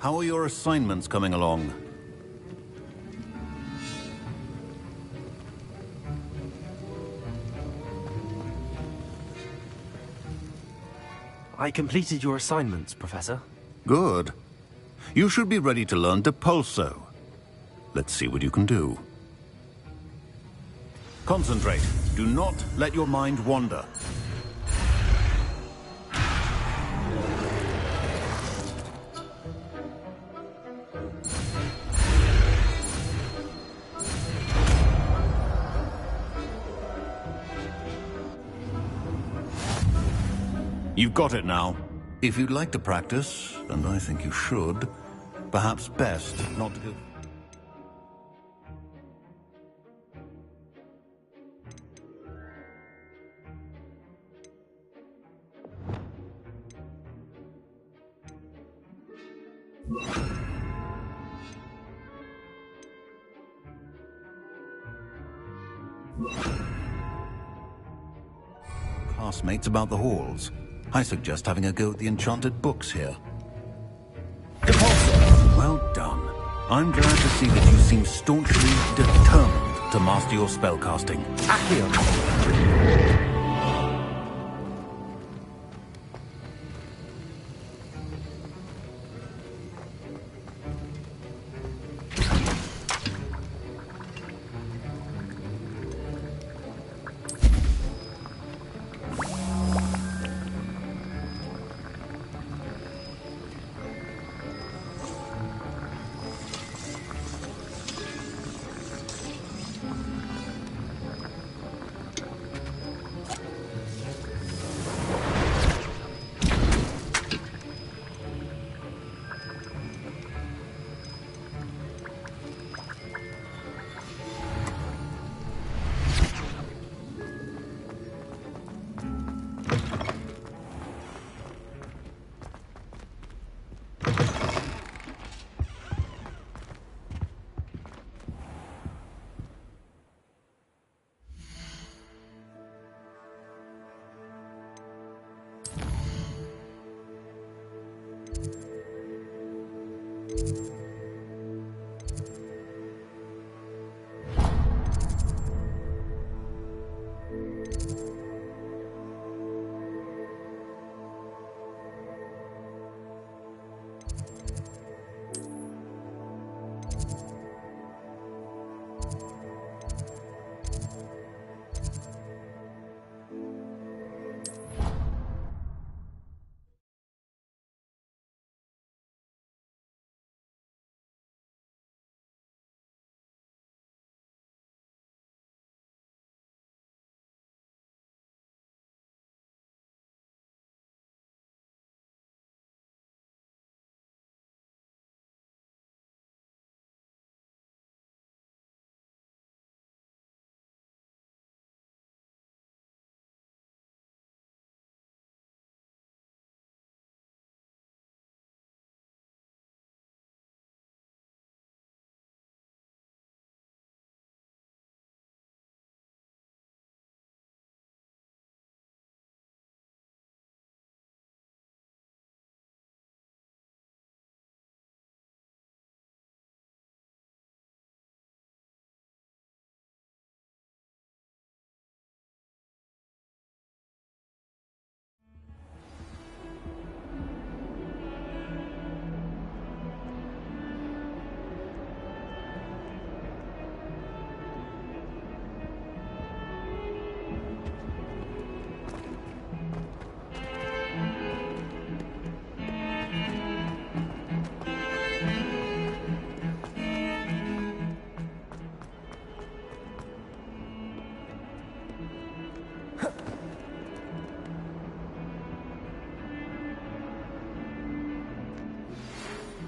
How are your assignments coming along? I completed your assignments, Professor. Good. You should be ready to learn Depulso. Let's see what you can do. Concentrate. Do not let your mind wander. You've got it now. If you'd like to practice, and I think you should, perhaps best not to go... Classmates about the halls. I suggest having a go at the enchanted books here. Depulso! Well done. I'm glad to see that you seem staunchly determined to master your spellcasting. Accio!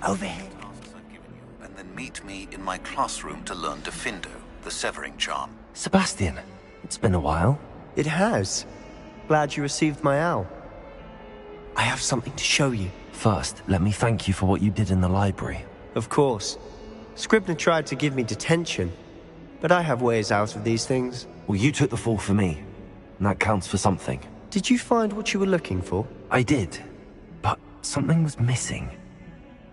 Over here. Tasks I've given you, and then meet me in my classroom to learn Defindo, the severing charm. Sebastian, it's been a while. It has. Glad you received my owl. I have something to show you. First, let me thank you for what you did in the library. Of course. Scribner tried to give me detention, but I have ways out of these things. Well, you took the fall for me, and that counts for something. Did you find what you were looking for? I did, but something was missing.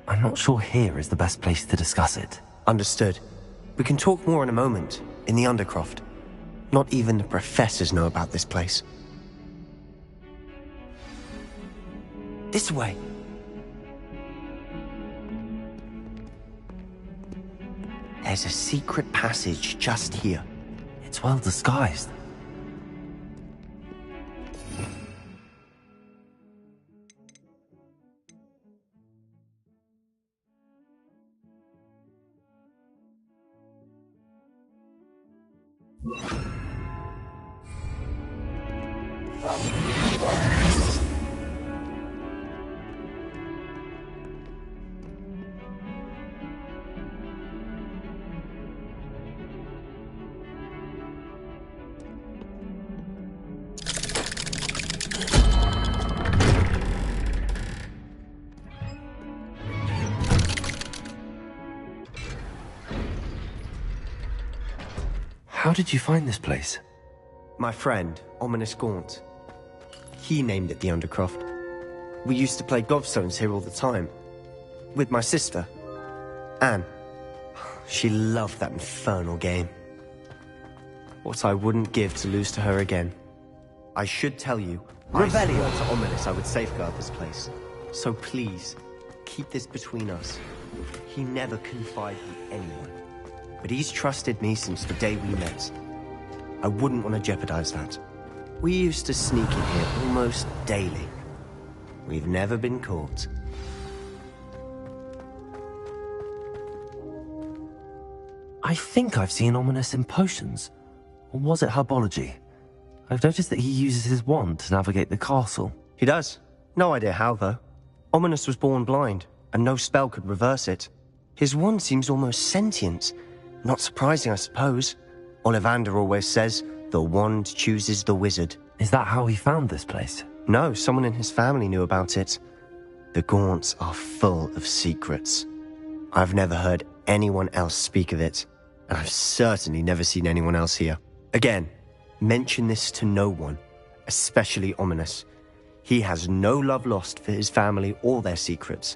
I'm not sure here is the best place to discuss it. Understood. We can talk more in a moment, in the Undercroft. Not even the professors know about this place. This way. There's a secret passage just here. It's well disguised. How did you find this place? My friend, Ominous Gaunt. He named it the Undercroft. We used to play gobstones here all the time. With my sister, Anne. She loved that infernal game. What I wouldn't give to lose to her again. I should tell you, I swore to Ominous I would safeguard this place. So please, keep this between us. He never confided in anyone. But he's trusted me since the day we met. I wouldn't want to jeopardize that. We used to sneak in here almost daily. We've never been caught. I think I've seen Ominous in potions. Or was it herbology? I've noticed that he uses his wand to navigate the castle. He does. No idea how, though. Ominous was born blind, and no spell could reverse it. His wand seems almost sentient. Not surprising, I suppose. Ollivander always says, the wand chooses the wizard. Is that how he found this place? No, someone in his family knew about it. The Gaunts are full of secrets. I've never heard anyone else speak of it, and I've certainly never seen anyone else here. Again, mention this to no one, especially Ominous. He has no love lost for his family or their secrets,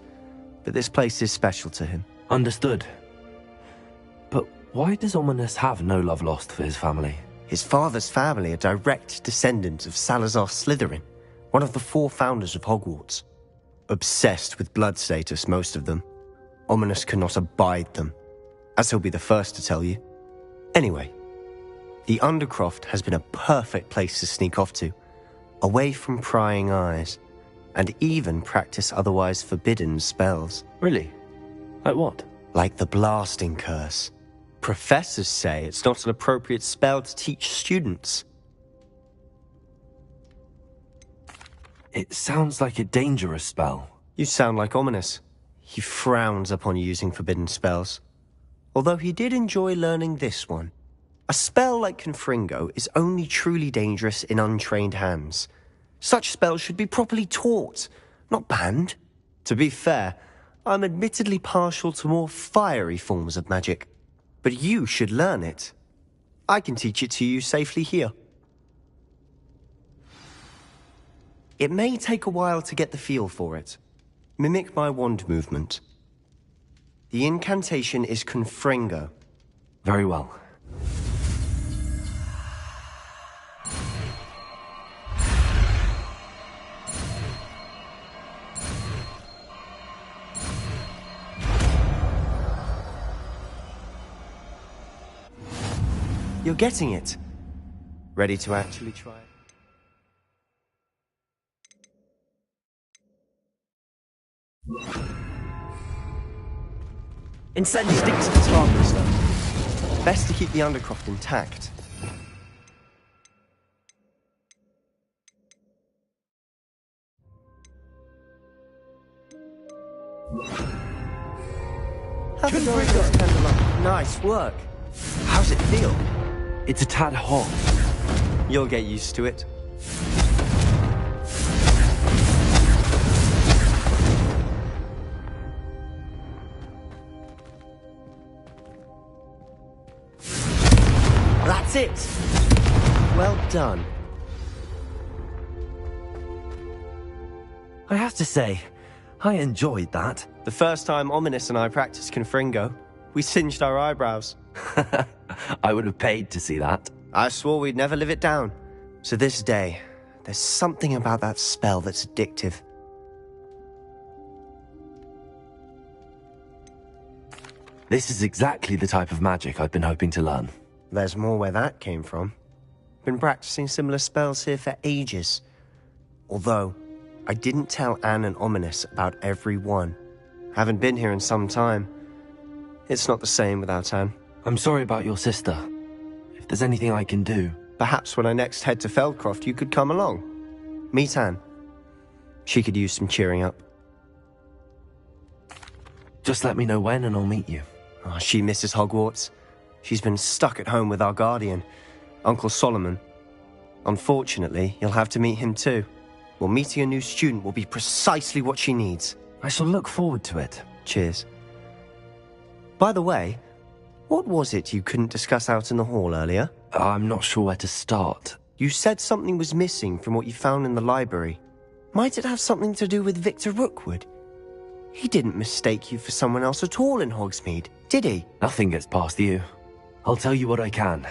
but this place is special to him. Understood. But why does Ominous have no love lost for his family? His father's family are direct descendants of Salazar Slytherin, one of the 4 founders of Hogwarts. Obsessed with blood status, most of them. Ominous cannot abide them, as he'll be the first to tell you. Anyway, the Undercroft has been a perfect place to sneak off to, away from prying eyes, and even practice otherwise forbidden spells. Really? Like what? Like the blasting curse. Professors say it's not an appropriate spell to teach students. It sounds like a dangerous spell. You sound like Ominous. He frowns upon using forbidden spells. Although he did enjoy learning this one. A spell like Confringo is only truly dangerous in untrained hands. Such spells should be properly taught, not banned. To be fair, I'm admittedly partial to more fiery forms of magic. But you should learn it. I can teach it to you safely here. It may take a while to get the feel for it. Mimic my wand movement. The incantation is Confringo. Very well. You're getting it. Ready to actually try it? Incendiary. Stick to the target, sir. Best to keep the Undercroft intact. Nice work. How's it feel? It's a tad hot. You'll get used to it. That's it! Well done. I have to say, I enjoyed that. The first time Ominous and I practiced Confringo, we singed our eyebrows. I would have paid to see that. I swore we'd never live it down. To this day, there's something about that spell that's addictive. This is exactly the type of magic I've been hoping to learn. There's more where that came from. Been practicing similar spells here for ages. Although, I didn't tell Anne and Ominous about every one. Haven't been here in some time. It's not the same without Anne. I'm sorry about your sister. If there's anything I can do... Perhaps when I next head to Feldcroft, you could come along. Meet Anne. She could use some cheering up. Just let me know when and I'll meet you. Oh, she misses Hogwarts. She's been stuck at home with our guardian, Uncle Solomon. Unfortunately, you'll have to meet him too. Well, meeting a new student will be precisely what she needs. I shall look forward to it. Cheers. By the way, what was it you couldn't discuss out in the hall earlier? I'm not sure where to start. You said something was missing from what you found in the library. Might it have something to do with Victor Rookwood? He didn't mistake you for someone else at all in Hogsmeade, did he? Nothing gets past you. I'll tell you what I can.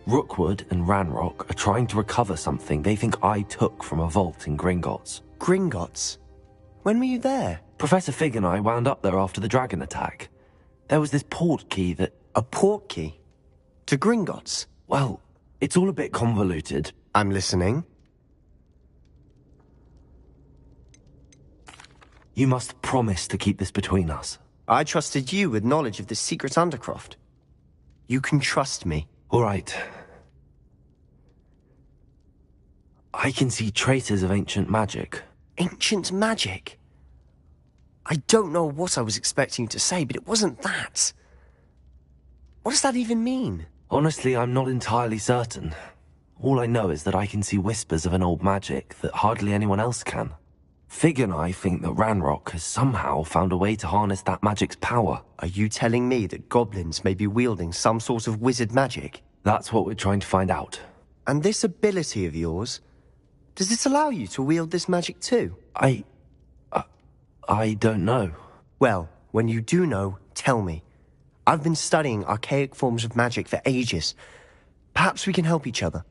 Rookwood and Ranrock are trying to recover something they think I took from a vault in Gringotts. Gringotts? When were you there? Professor Fig and I wound up there after the dragon attack. There was this port key that... A port key? To Gringotts? Well, it's all a bit convoluted. I'm listening. You must promise to keep this between us. I trusted you with knowledge of the secret Undercroft. You can trust me. All right. I can see traces of ancient magic. Ancient magic? I don't know what I was expecting you to say, but it wasn't that. What does that even mean? Honestly, I'm not entirely certain. All I know is that I can see whispers of an old magic that hardly anyone else can. Fig and I think that Ranrock has somehow found a way to harness that magic's power. Are you telling me that goblins may be wielding some sort of wizard magic? That's what we're trying to find out. And this ability of yours, does it allow you to wield this magic too? I don't know. Well, when you do know, tell me. I've been studying archaic forms of magic for ages. Perhaps we can help each other.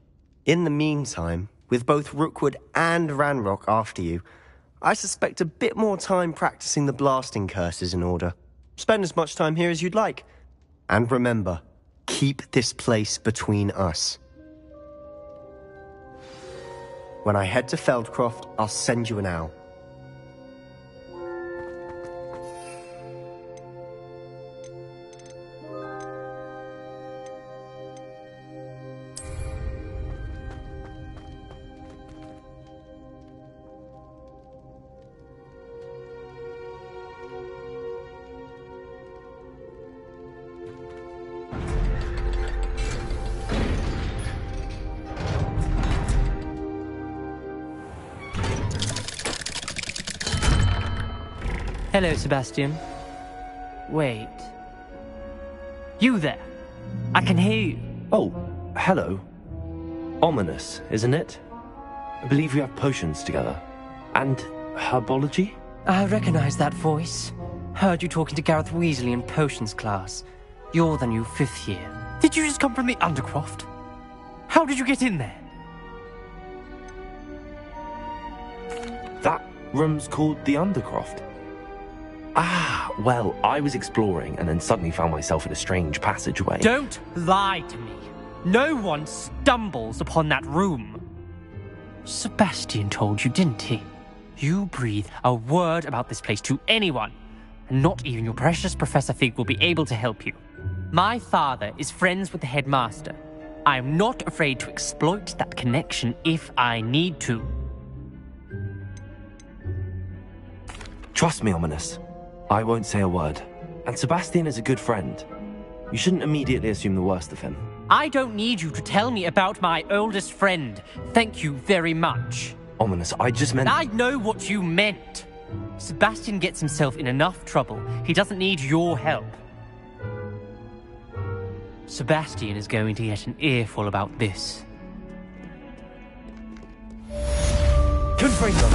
In the meantime, with both Rookwood and Ranrock after you, I suspect a bit more time practicing the blasting curse is in order. Spend as much time here as you'd like. And remember, keep this place between us. When I head to Feldcroft, I'll send you an owl. Hello, Sebastian. Wait. You there? I can hear you. Oh, hello. Ominous, isn't it? I believe we have potions together. And herbology? I recognize that voice. Heard you talking to Gareth Weasley in potions class. You're the new 5th year. Did you just come from the Undercroft? How did you get in there? That room's called the Undercroft. Ah, well, I was exploring and then suddenly found myself in a strange passageway. Don't lie to me. No one stumbles upon that room. Sebastian told you, didn't he? You breathe a word about this place to anyone, and not even your precious Professor Fig will be able to help you. My father is friends with the headmaster. I am not afraid to exploit that connection if I need to. Trust me, Ominous. I won't say a word. And Sebastian is a good friend. You shouldn't immediately assume the worst of him. I don't need you to tell me about my oldest friend. Thank you very much. Ominous, I just meant... I know what you meant. Sebastian gets himself in enough trouble. He doesn't need your help. Sebastian is going to get an earful about this. Confringo!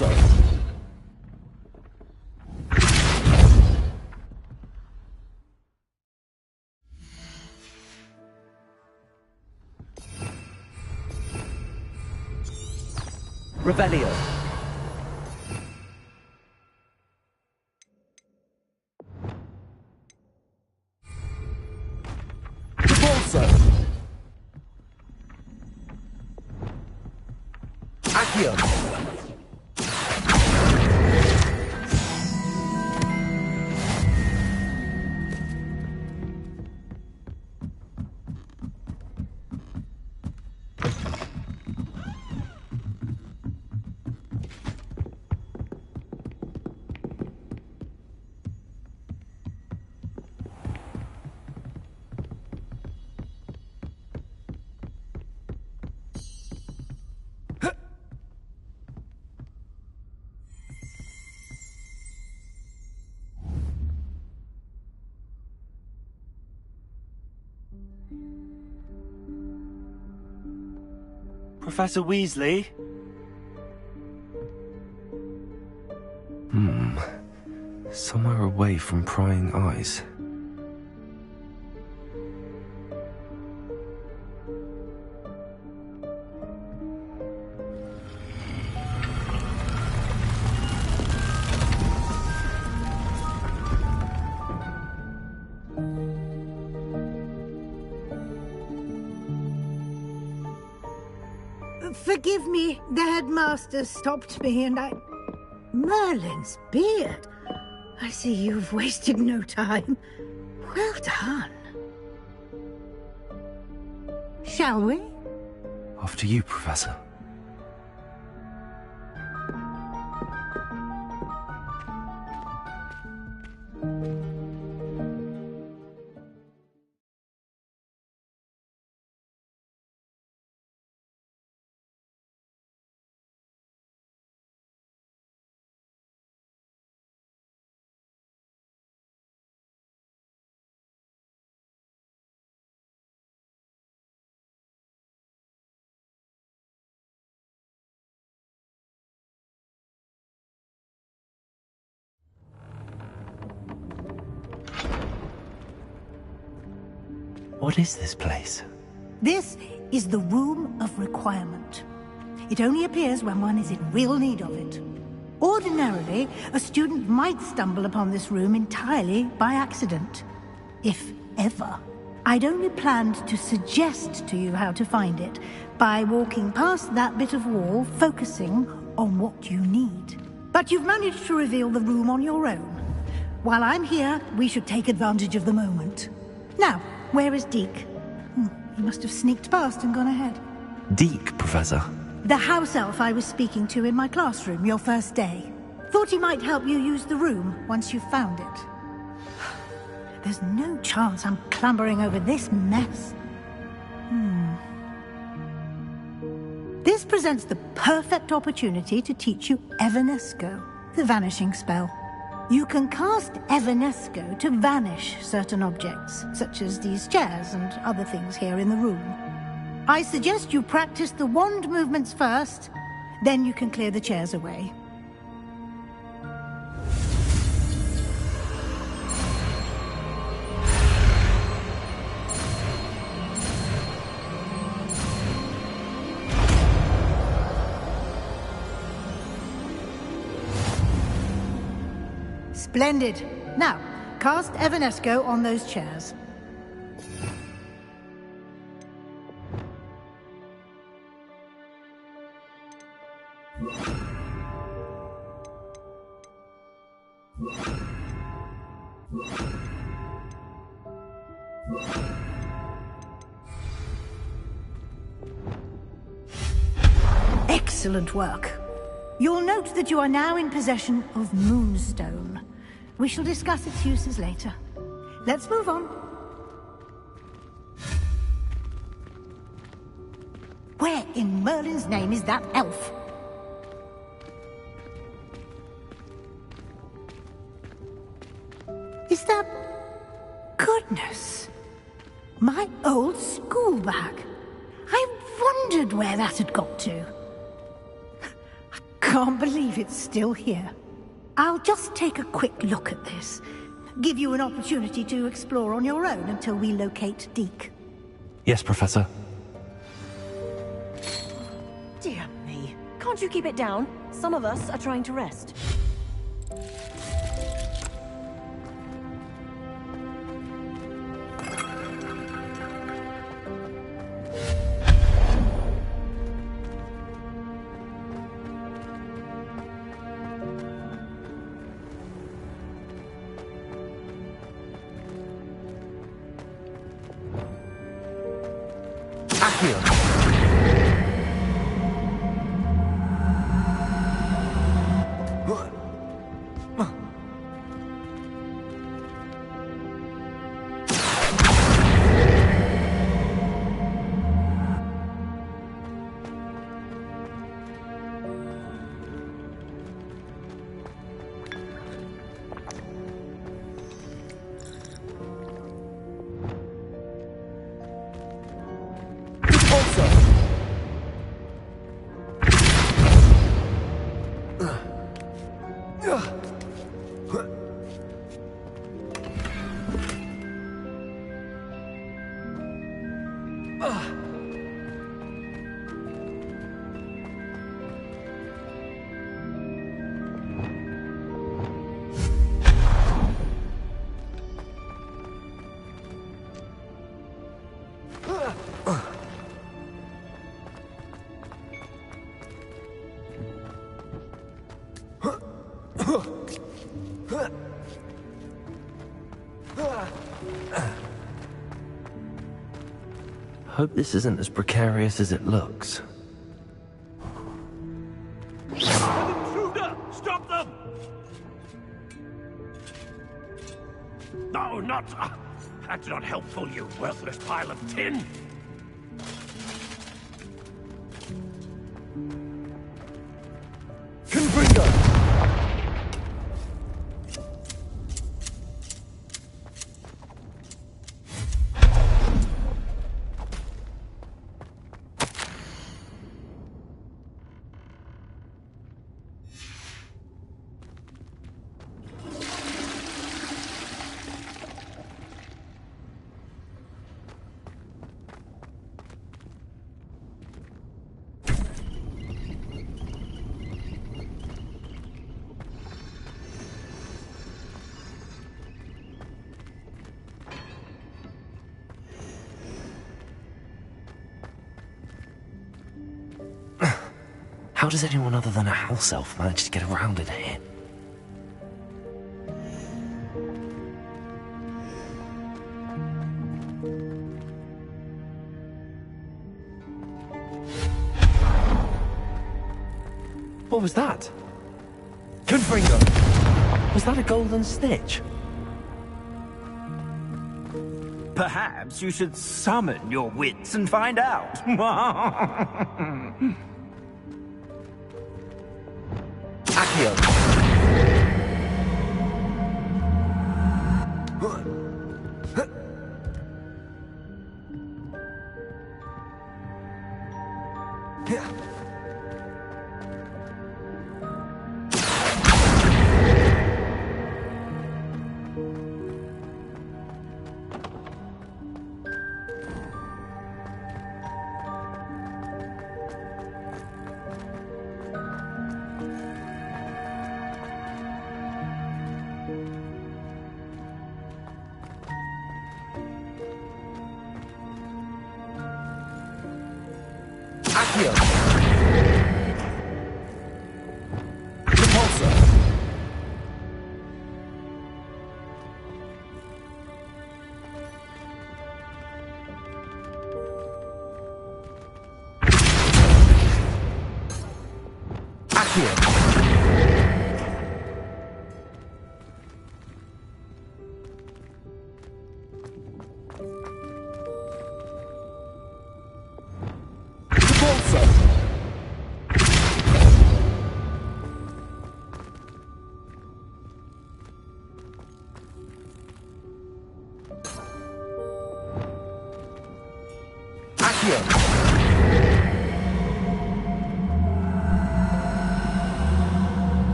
also. Revelio. Repulso. Accio. Professor Weasley? Somewhere away from prying eyes. Forgive me, the headmaster stopped me and I... Merlin's beard. I see you've wasted no time. Well done. Shall we? After you, Professor. What is this place? This is the Room of Requirement. It only appears when one is in real need of it. Ordinarily, a student might stumble upon this room entirely by accident. If ever. I'd only planned to suggest to you how to find it by walking past that bit of wall, focusing on what you need. But you've managed to reveal the room on your own. While I'm here, we should take advantage of the moment. Now, where is Deke? He must have sneaked past and gone ahead. Deke, Professor. The house elf I was speaking to in my classroom your first day. Thought he might help you use the room once you've found it. There's no chance I'm clambering over this mess. This presents the perfect opportunity to teach you Evanesco, the vanishing spell. You can cast Evanesco to vanish certain objects, such as these chairs and other things here in the room. I suggest you practice the wand movements first, then you can clear the chairs away. Splendid. Now, cast Evanesco on those chairs. Excellent work. You'll note that you are now in possession of Moonstone. We shall discuss its uses later. Let's move on. Where in Merlin's name is that elf? Is that... Goodness! My old school bag. I wondered where that had got to. I can't believe it's still here. I'll just take a quick look at this. Give you an opportunity to explore on your own until we locate Deke. Yes, Professor. Dear me. Can't you keep it down? Some of us are trying to rest. Hope this isn't as precarious as it looks. An intruder! Stop them! No, not... that's not helpful, you worthless pile of tin! Confringo! How does anyone other than a house elf manage to get around in here? What was that? Confringo! Was that a golden snitch? Perhaps you should summon your wits and find out. Accio!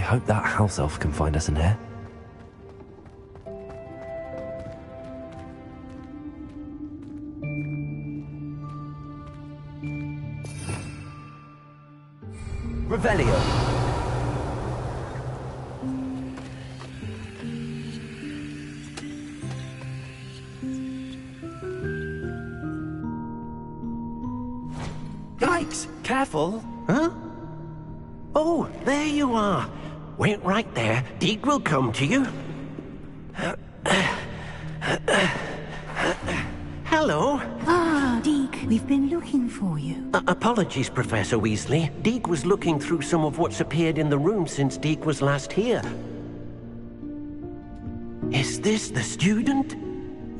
hope that house elf can find us in here. Revelio. Yikes! Careful. Huh? Oh, there you are. Wait right there. Deke will come to you. Hello. Ah, Deke, we've been looking for you. Apologies, Professor Weasley. Deke was looking through some of what's appeared in the room since Deke was last here. Is this the student?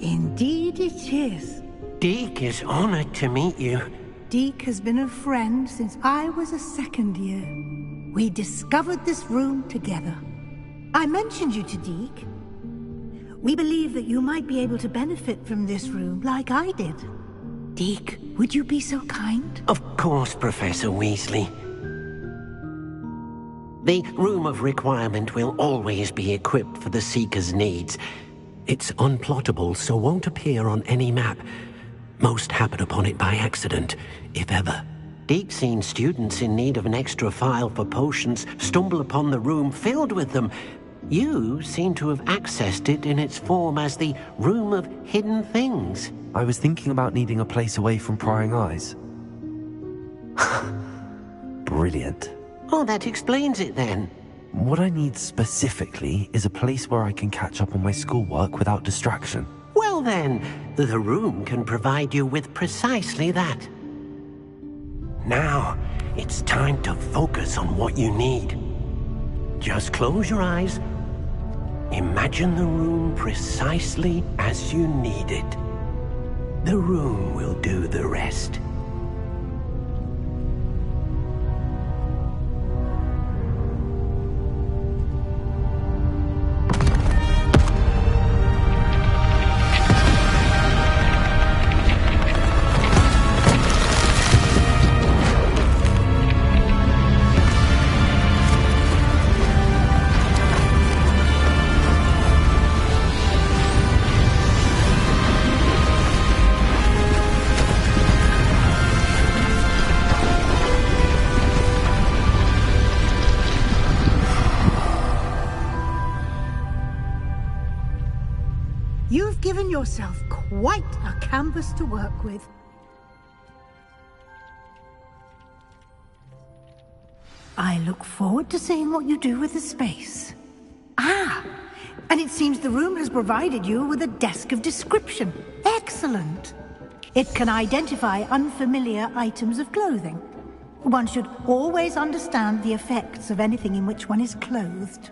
Indeed it is. Deke is honored to meet you. Deke has been a friend since I was a second year. We discovered this room together. I mentioned you to Deke. We believe that you might be able to benefit from this room like I did. Deke, would you be so kind? Of course, Professor Weasley. The Room of Requirement will always be equipped for the Seeker's needs. It's unplottable, so won't appear on any map. Most happen upon it by accident, if ever. Deke's seen students in need of an extra file for potions stumble upon the room filled with them. You seem to have accessed it in its form as the Room of Hidden Things. I was thinking about needing a place away from prying eyes. Brilliant. Oh, that explains it then. What I need specifically is a place where I can catch up on my schoolwork without distraction. Well then, the room can provide you with precisely that. Now, it's time to focus on what you need. Just close your eyes. Imagine the room precisely as you need it. The room will do the rest. You've given yourself quite a canvas to work with. I look forward to seeing what you do with the space. Ah, and it seems the room has provided you with a desk of description. Excellent. It can identify unfamiliar items of clothing. One should always understand the effects of anything in which one is clothed.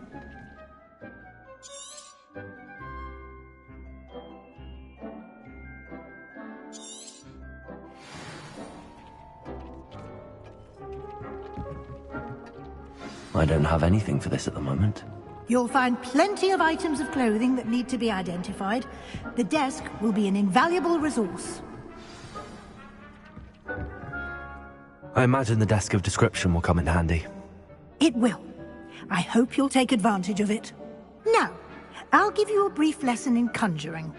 I don't have anything for this at the moment. You'll find plenty of items of clothing that need to be identified. The desk will be an invaluable resource. I imagine the desk of description will come in handy. It will. I hope you'll take advantage of it. Now, I'll give you a brief lesson in conjuring.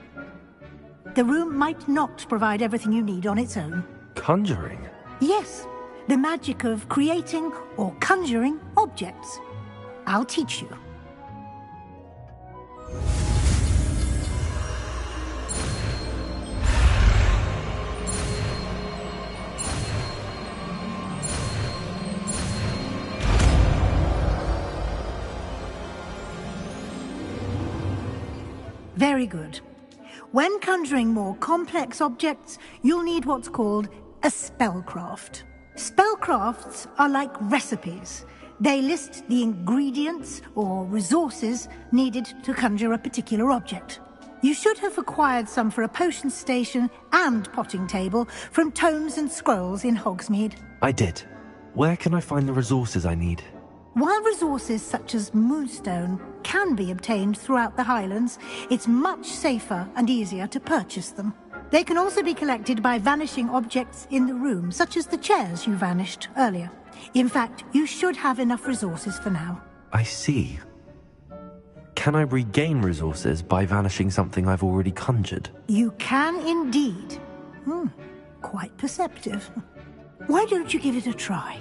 The room might not provide everything you need on its own. Conjuring? Yes, the magic of creating or conjuring objects. I'll teach you. Very good. When conjuring more complex objects, you'll need what's called a spellcraft. Spellcrafts are like recipes. They list the ingredients or resources needed to conjure a particular object. You should have acquired some for a potion station and potting table from tomes and scrolls in Hogsmeade. I did. Where can I find the resources I need? While resources such as moonstone can be obtained throughout the Highlands, it's much safer and easier to purchase them. They can also be collected by vanishing objects in the room, such as the chairs you vanished earlier. In fact, you should have enough resources for now. I see. Can I regain resources by vanishing something I've already conjured? You can indeed. Quite perceptive. Why don't you give it a try?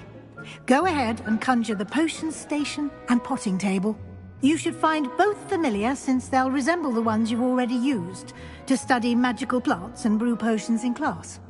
Go ahead and conjure the potions station and potting table. You should find both familiar, since they'll resemble the ones you've already used to study magical plants and brew potions in class.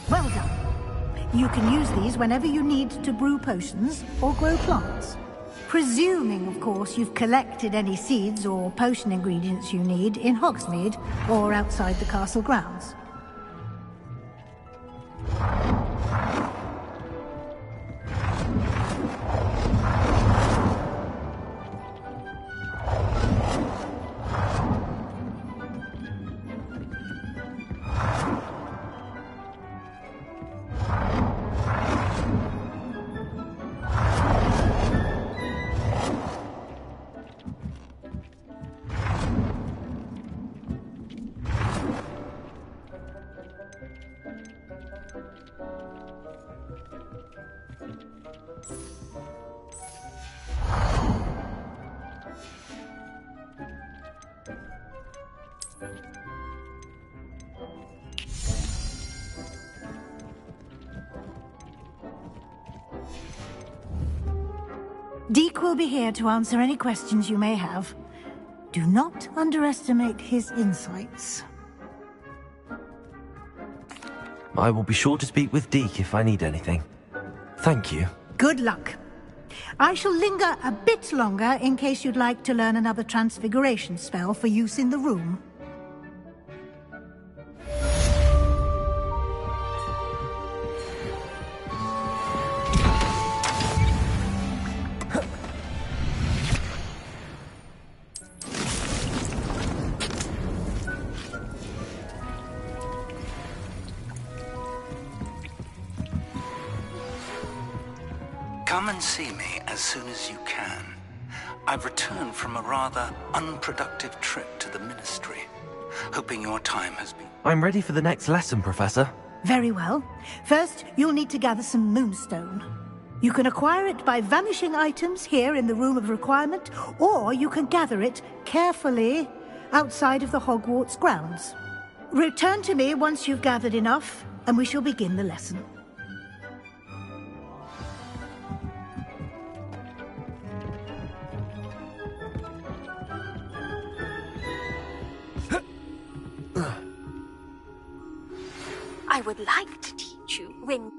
Well done. You can use these whenever you need to brew potions or grow plants. Presuming, of course, you've collected any seeds or potion ingredients you need in Hogsmeade or outside the castle grounds. Deke will be here to answer any questions you may have. Do not underestimate his insights. I will be sure to speak with Deke if I need anything. Thank you. Good luck. I shall linger a bit longer in case you'd like to learn another transfiguration spell for use in the room. Come and see me as soon as you can. I've returned from a rather unproductive trip to the Ministry, hoping your time has been... I'm ready for the next lesson, Professor. Very well. First, you'll need to gather some moonstone. You can acquire it by vanishing items here in the Room of Requirement, or you can gather it carefully outside of the Hogwarts grounds. Return to me once you've gathered enough, and we shall begin the lesson. I would like to teach you when...